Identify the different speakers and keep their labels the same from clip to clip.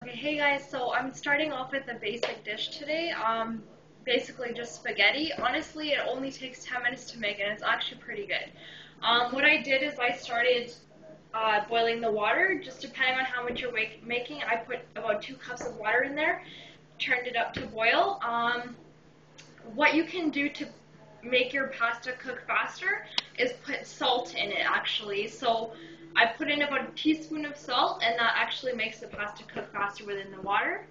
Speaker 1: Okay, hey guys, so I'm starting off with a basic dish today. Basically just spaghetti. Honestly, it only takes 10 minutes to make and it's actually pretty good. What I did is I started boiling the water, just depending on how much you're making. I put about 2 cups of water in there, turned it up to boil. What you can do to make your pasta cook faster is put salt in it actually. So I put in about a teaspoon of salt and that actually makes the pasta cook faster within the water.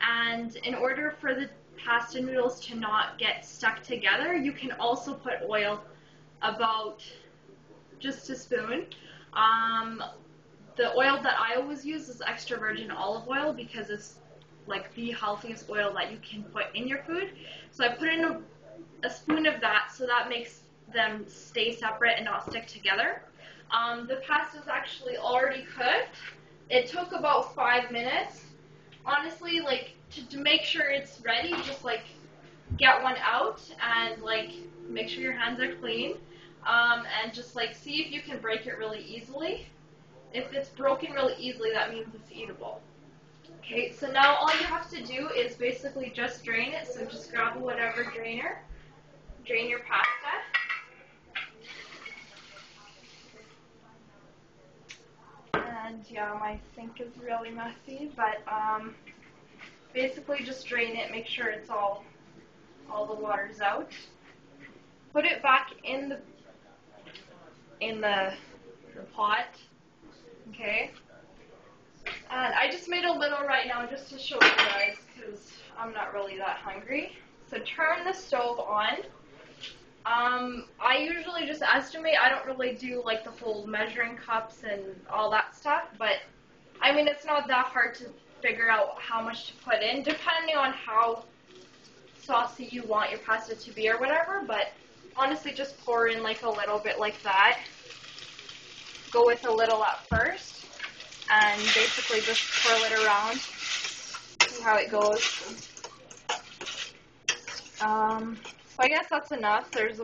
Speaker 1: And in order for the pasta noodles to not get stuck together, you can also put oil, about just a spoon. The oil that I always use is extra virgin olive oil because it's like the healthiest oil that you can put in your food. So I put in a spoon of that, so that makes them stay separate and not stick together. The pasta is actually already cooked. It took about 5 minutes. Honestly, like to make sure it's ready, just like get one out and like make sure your hands are clean, and just like see if you can break it really easily. If it's broken really easily, that means it's eatable. Okay, so now all you have to do is basically just drain it. So just grab whatever drainer, drain your pasta. And yeah, my sink is really messy, but basically just drain it, make sure it's all the water's out. Put it back in the pot, okay? And I just made a little right now just to show you guys because I'm not really that hungry. So turn the stove on. I usually just estimate. I don't really do like the whole measuring cups and all that stuff, but I mean it's not that hard to figure out how much to put in depending on how saucy you want your pasta to be or whatever, but honestly just pour in like a little bit like that. Go with a little at first and basically just swirl it around, see how it goes. So I guess that's enough. There's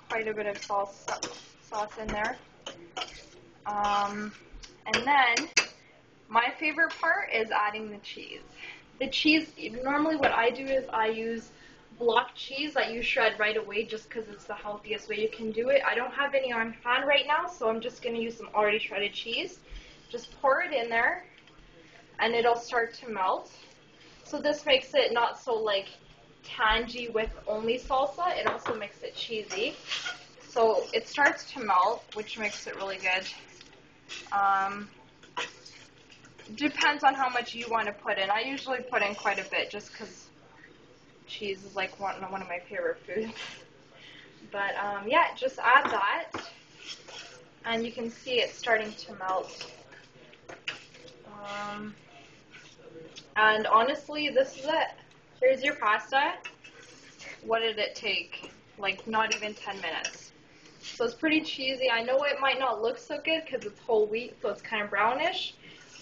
Speaker 1: quite a bit of sauce in there. And then my favorite part is adding the cheese. The cheese, normally what I do is I use block cheese that you shred right away just because it's the healthiest way you can do it. I don't have any on hand right now, so I'm just going to use some already shredded cheese. Just pour it in there and it'll start to melt. So this makes it not so like tangy with only salsa, it also makes it cheesy. So it starts to melt, which makes it really good. Depends on how much you want to put in. I usually put in quite a bit just because cheese is like one of my favorite foods. But yeah, just add that and you can see it starting to melt. And honestly, this is it. Here's your pasta. What did it take? Like not even 10 minutes. So it's pretty cheesy. I know it might not look so good because it's whole wheat, so it's kind of brownish.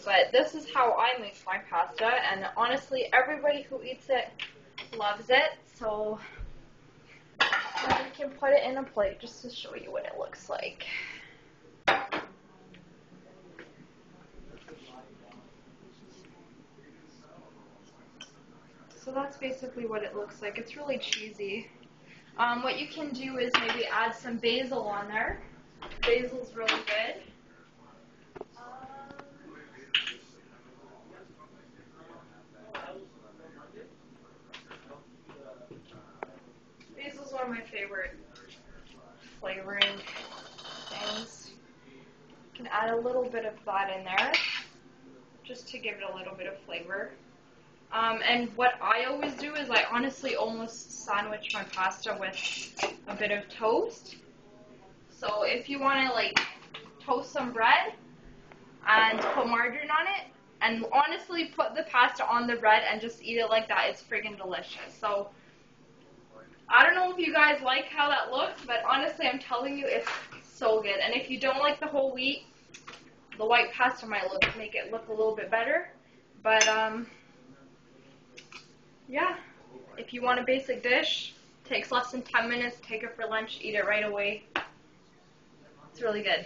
Speaker 1: But this is how I make my pasta, and honestly, everybody who eats it loves it. So you can put it in a plate just to show you what it looks like. So that's basically what it looks like. It's really cheesy. What you can do is maybe add some basil on there. Basil's really good. Basil's one of my favorite flavoring things. You can add a little bit of that in there just to give it a little bit of flavor. And what I always do is I honestly almost sandwich my pasta with a bit of toast. So if you want to like toast some bread and put margarine on it, and honestly put the pasta on the bread and just eat it like that, it's friggin' delicious. So I don't know if you guys like how that looks, but honestly I'm telling you it's so good. And if you don't like the whole wheat, the white pasta might make it look a little bit better. But yeah, if you want a basic dish, takes less than 10 minutes, take it for lunch, eat it right away. It's really good.